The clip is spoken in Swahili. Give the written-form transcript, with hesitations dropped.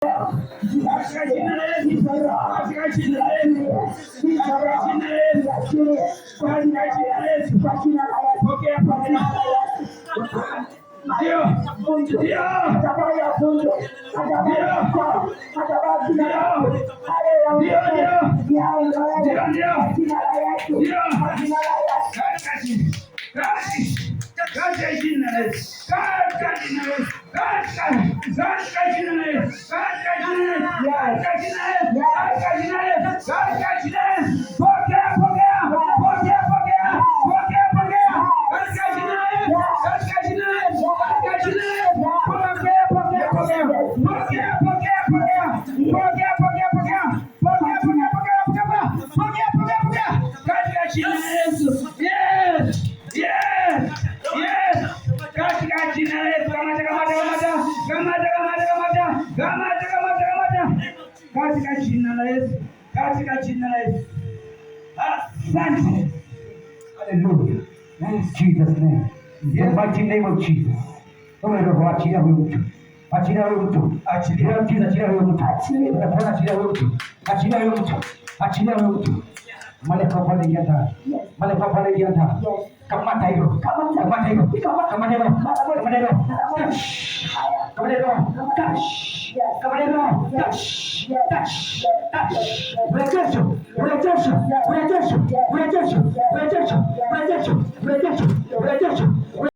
katika jina la Yesu, katika jina la Yesu, katika jina la Yesu, katika jina la Yesu, pokea pokea. Ndio, ndio, katika jina la Yesu, katika jina la Yesu. Asante. Hallelujah. In Jesus' name. In the mighty name of Jesus. Achilia huyo mtu. Achilia huyo mtu. Achilia huyo mtu. Achilia huyo mtu. Achilia huyo mtu. Achilia huyo mtu. Achilia huyo mtu. Malaika pale jana. Malaika pale jana. Kamata hiyo. Kamata hiyo. Kamata hiyo. Kamata hiyo. Kamata hiyo. Kamata hiyo. Touch. Rejection. Rejection. Rejection. Rejection. Rejection. Rejection. Rejection. Rejection.